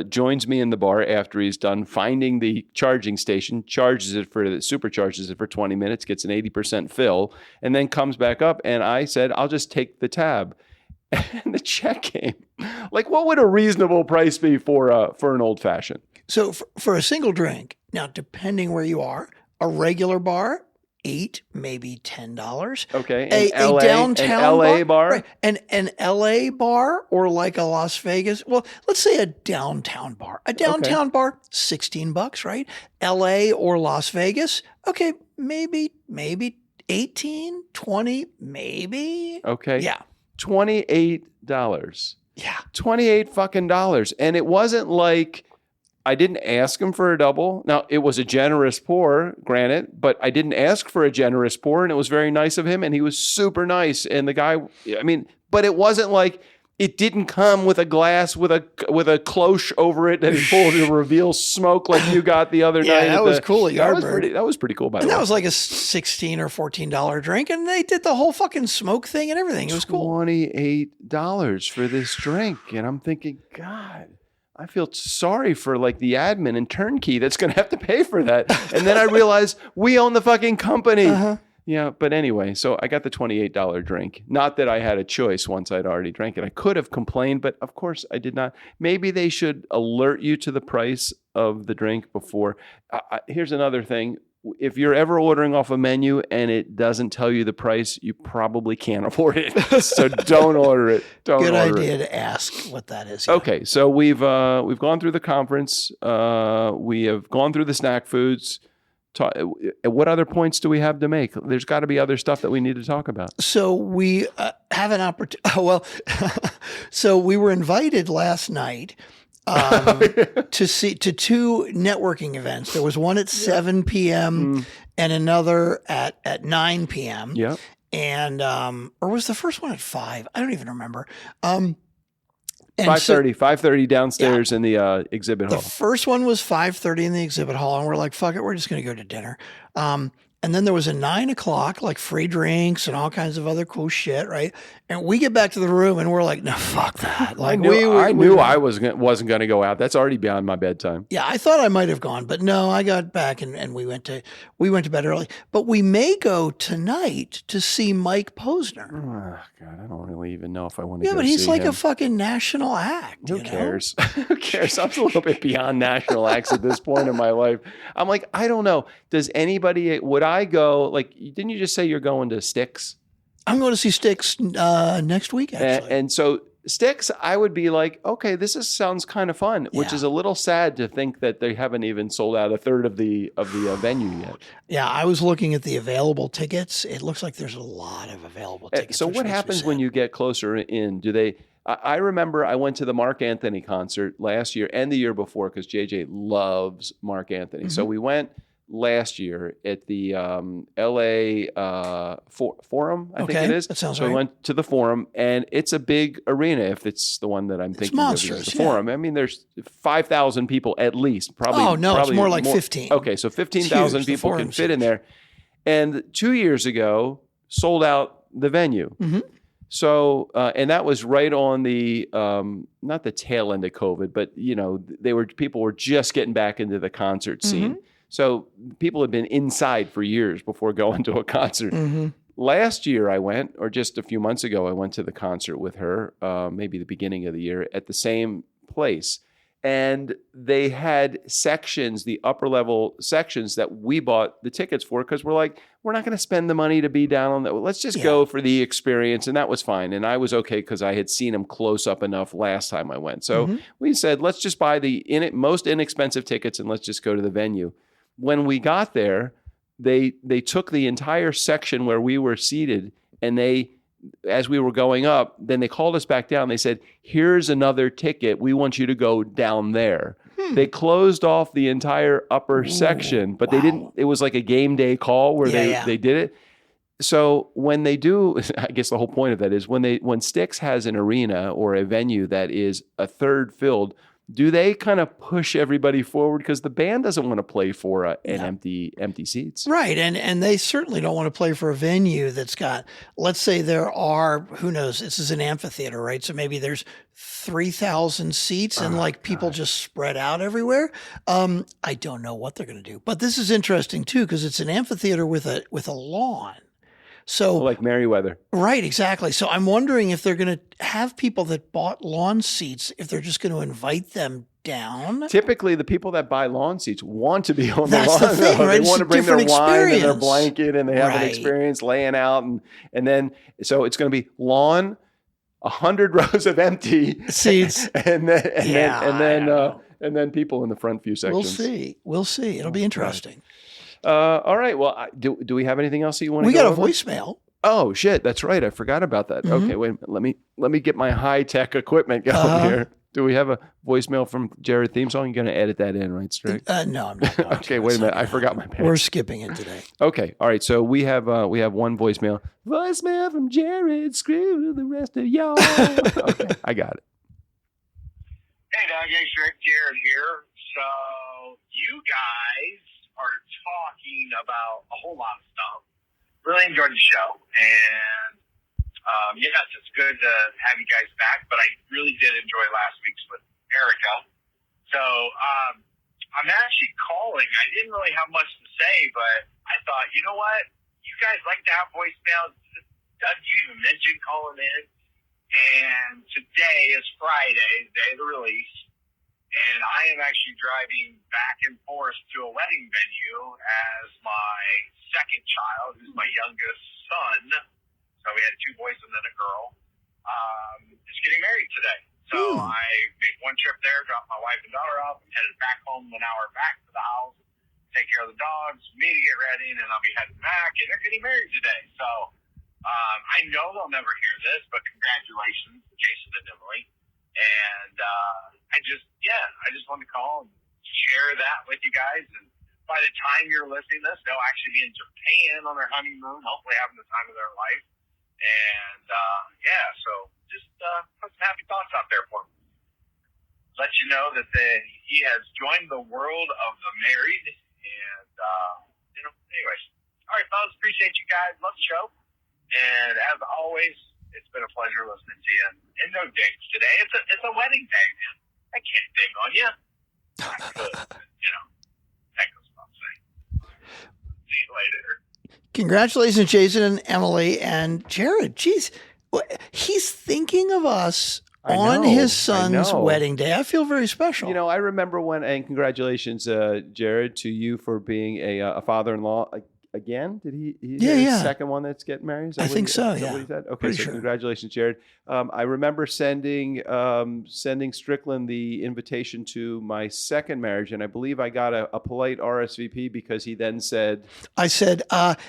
joins me in the bar after he's done finding the charging station, supercharges it for 20 minutes, gets an 80% fill, and then comes back up. And I said, I'll just take the tab. And the check came. Like, what would a reasonable price be for an old fashioned? So for a single drink, now depending where you are, a regular bar, $8, maybe $10. Okay. A downtown LA bar? Right. An LA bar, or like a Las Vegas. Well, let's say a downtown bar. A downtown bar, $16, right? LA or Las Vegas. Okay, maybe 18, 20, maybe. Okay. Yeah. $28. Yeah. $28 fucking dollars. And it wasn't like I didn't ask him for a double. Now, it was a generous pour, granted, but I didn't ask for a generous pour, and it was very nice of him, and he was super nice. And the guy, but it wasn't like it didn't come with a glass with a cloche over it that he pulled to reveal smoke like you got the other night. Yeah, that was cool at Yardbird. That was pretty cool, by the way. And that was like a $16 or $14 drink, and they did the whole fucking smoke thing and everything. It was cool. $28 for this drink, and I'm thinking, God. I feel sorry for like the admin and turnkey that's going to have to pay for that. And then I realized we own the fucking company. Yeah. But anyway, so I got the $28 drink. Not that I had a choice once I'd already drank it. I could have complained, but of course I did not. Maybe they should alert you to the price of the drink before. Here's another thing. If you're ever ordering off a menu and it doesn't tell you the price, you probably can't afford it. So don't order it. Good idea to ask what that is. Yeah. Okay, so we've gone through the conference. We have gone through the snack foods. What other points do we have to make? There's got to be other stuff that we need to talk about. So we have an opportunity. So we were invited last night to two networking events. There was one at 7 p.m. and another at 9 p.m. Yeah. And or was the first one at 5? I don't even remember. 5:30 downstairs in the exhibit hall. The first one was 5:30 in the exhibit hall, and we're like, fuck it, we're just going to go to dinner. And then there was a 9 o'clock, like free drinks and all kinds of other cool shit, right? And we get back to the room and we're like, no, fuck that. Like I knew I wasn't going to go out. That's already beyond my bedtime. Yeah, I thought I might have gone, but no, I got back and we went to bed early. But we may go tonight to see Mike Posner. Oh, God, I don't really even know if I want to. Yeah, but he's like a fucking national act. Who cares? Who cares? I'm a little bit beyond national acts at this point in my life. I'm like, I don't know. Does anybody? Would I go? Like, didn't you just say you're going to Styx? I'm going to see Styx next week, actually. And so Styx, I would be like, okay, sounds kind of fun, which is a little sad to think that they haven't even sold out a third of the venue yet. Yeah, I was looking at the available tickets. It looks like there's a lot of available tickets. So what happens when you get closer in? Do they? I remember I went to the Mark Anthony concert last year and the year before because JJ loves Mark Anthony. Mm-hmm. So we went last year at the LA Forum, I think it is. That sounds right. So we went to the Forum, and it's a big arena if it's the one that I'm thinking monstrous, of. It's the Forum. I mean, there's 5,000 people at least. Probably. Oh, no, probably it's more like 15. Okay, so 15,000 people can fit in there. And 2 years ago, sold out the venue. Mm-hmm. So, and that was right on the, not the tail end of COVID, but, people were just getting back into the concert scene. Mm-hmm. So people had been inside for years before going to a concert. Mm-hmm. Last year I went, or just a few months ago, I went to the concert with her, maybe the beginning of the year, at the same place. And they had sections, the upper level sections that we bought the tickets for because we're like, we're not going to spend the money to be down on that. Let's just go for the experience. And that was fine. And I was okay because I had seen them close up enough last time I went. So we said, let's just buy the most inexpensive tickets and let's just go to the venue. When we got there, they took the entire section where we were seated, and as we were going up, then they called us back down. They said, here's another ticket. We want you to go down there. They closed off the entire upper section, but they didn't. It was like a game day call where they did it. So when they do, I guess the whole point of that is when Styx has an arena or a venue that is a third filled, do they kind of push everybody forward? Because the band doesn't want to play for an empty seats. Right. And they certainly don't want to play for a venue that's got, let's say there are, who knows, this is an amphitheater, right? So maybe there's 3,000 seats and people just spread out everywhere. I don't know what they're going to do. But this is interesting too, because it's an amphitheater with a lawn. So like Merriweather. Right, exactly. So I'm wondering if they're going to have people that bought lawn seats, if they're just going to invite them down. Typically, the people that buy lawn seats want to be on That's the lawn. The thing, right? They want to bring their wine and their blanket, and they have an Right. experience laying out. And then, so it's going to be lawn, 100 rows of empty seats. and then people in the front few sections. We'll see. It'll be interesting. All right. Well, do we have anything else that you want to We go got a over? voicemail. Oh shit, that's right. I forgot about that. Mm-hmm. Okay, wait a minute. Let me get my high tech equipment going here. Do we have a voicemail from Jared theme song? You're going to edit that in, right, Strick? No, I'm not. Okay, wait a minute. I forgot my pen. We're skipping it today. Okay, all right. So we have one voicemail. Voicemail from Jared. Screw the rest of y'all. Okay, I got it. Hey, Doug, hey, Strick, Jared here. So you guys are talking about a whole lot of stuff. Really enjoyed the show, and yes, it's good to have you guys back, but I really did enjoy last week's with Erica. So I'm actually calling. I didn't really have much to say, but I thought, you know what? You guys like to have voicemails. Doug, you even mentioned calling in. And today is Friday, the day of the release. And I am actually driving back and forth to a wedding venue as my second child, who's my youngest son. So we had 2 boys and then a girl. Is getting married today. So I made one trip there, dropped my wife and daughter off, and headed back home an hour back to the house, take care of the dogs, me to get ready, and then I'll be heading back. And they're getting married today. So I know they'll never hear this, but congratulations, Jason and Emily. And I just wanted to call and share that with you guys. And by the time you're listening to this, they'll actually be in Japan on their honeymoon, hopefully having the time of their life. And so just put some happy thoughts out there for him. Let you know that he has joined the world of the married. And, anyways. All right, fellas, appreciate you guys. Love the show. And as always, it's been a pleasure listening to you. And no dates today. It's a wedding day, man. I can't dig on you. I could, that goes without saying. See you later. Congratulations, Jason and Emily and Jared. Jeez, he's thinking of us on his son's wedding day. I feel very special. I remember and congratulations, Jared, to you for being a father-in-law again. Did he? He's the second one that's getting married? I think so. Yeah. Okay, Pretty so sure. Congratulations, Jared. I remember sending Strickland the invitation to my second marriage, and I believe I got a polite RSVP because he then said, I said,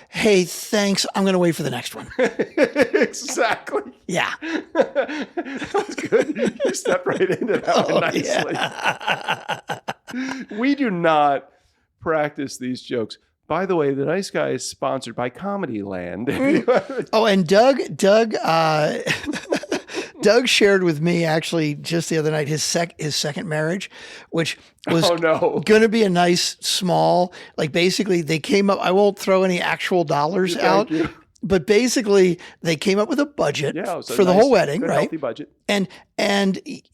hey, thanks. I'm going to wait for the next one. Exactly. Yeah. That was good. You stepped right into that one nicely. Yeah. We do not practice these jokes. By the way, The Nice Guy is sponsored by Comedy Land. Oh, and Doug shared with me actually just the other night his second marriage, which was going to be a nice small, like basically they came up, I won't throw any actual dollars out, but basically they came up with a budget for the whole wedding, right? Healthy budget. And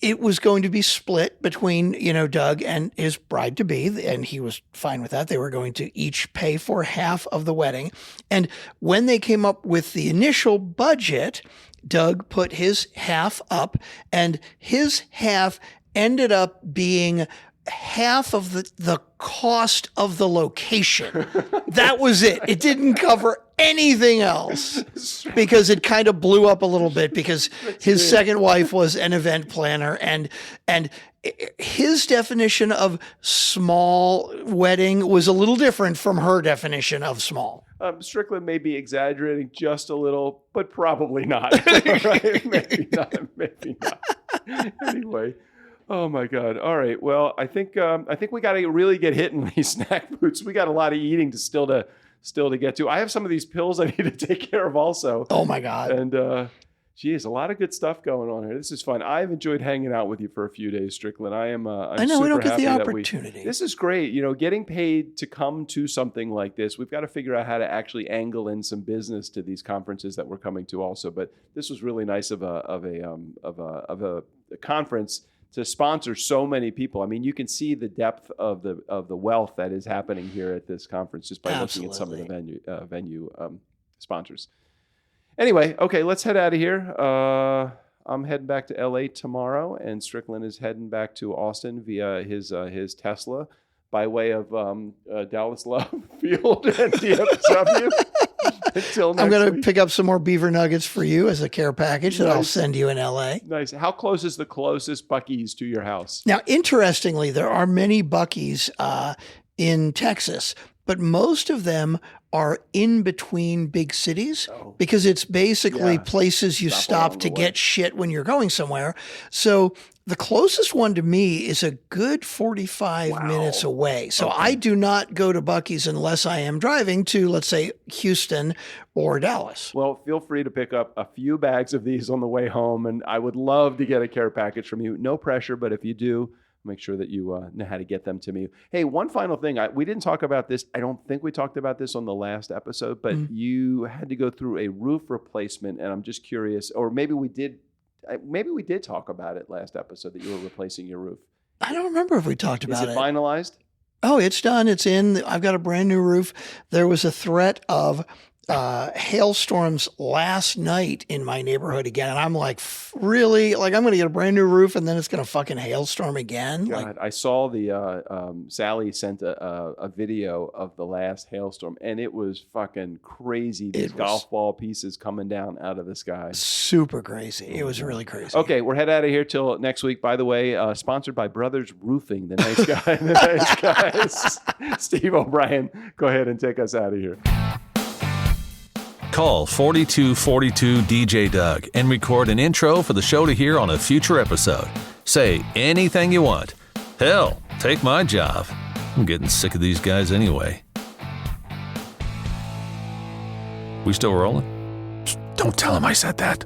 it was going to be split between, Doug and his bride to be, and he was fine with that. They were going to each pay for half of the wedding. And when they came up with the initial budget, Doug put his half up, and his half ended up being half of the cost of the location. That was it. It didn't cover anything else because it kind of blew up a little bit because his second wife was an event planner, and his definition of small wedding was a little different from her definition of small. Strickland may be exaggerating just a little, but probably not. Right? Maybe not. Anyway. Oh my God! All right. Well, I think we got to really get hit in these snack foods. We got a lot of eating to still to get to. I have some of these pills I need to take care of also. Oh my God! And geez, a lot of good stuff going on here. This is fun. I've enjoyed hanging out with you for a few days, Strickland. I know we don't get the opportunity. This is great. Getting paid to come to something like this. We've got to figure out how to actually angle in some business to these conferences that we're coming to also. But this was really nice of a conference to sponsor so many people. I mean, you can see the depth of the wealth that is happening here at this conference just by looking at some of the venue sponsors. Anyway, okay, let's head out of here. I'm heading back to LA tomorrow, and Strickland is heading back to Austin via his Tesla by way of Dallas Love Field and DFW. Until next I'm going to week. pick up some more beaver nuggets for you as a care package that I'll send you in LA. Nice. How close is the closest Buc-ee's to your house? Now, interestingly, there are many Buc-ee's in Texas, but most of them are in between big cities because it's basically places you stop to get shit when you're going somewhere. So the closest one to me is a good 45 minutes away. So I do not go to Buc-ee's unless I am driving to, let's say, Houston or Dallas. Well, feel free to pick up a few bags of these on the way home, and I would love to get a care package from you. No pressure, but if you do, make sure that you know how to get them to me. Hey, one final thing. We didn't talk about this. I don't think we talked about this on the last episode, but you had to go through a roof replacement, and I'm just curious, or maybe we did talk about it last episode that you were replacing your roof. I don't remember if we talked Is about it it. finalized? Oh, it's done. It's in. I've got a brand new roof. There was a threat of hailstorms last night in my neighborhood again. And I'm like, really? Like, I'm going to get a brand new roof and then it's going to fucking hailstorm again? God, Like, I saw the Sally sent a video of the last hailstorm, and it was fucking crazy. These golf ball pieces coming down out of the sky. Super crazy. It was really crazy. Okay, we're head out of here till next week. By the way, sponsored by Brothers Roofing, the nice guy, the nice guys. Steve O'Brien, go ahead and take us out of here. Call 4242 DJ Doug and record an intro for the show to hear on a future episode. Say anything you want. Hell, take my job. I'm getting sick of these guys anyway. We still rolling? Don't tell him I said that.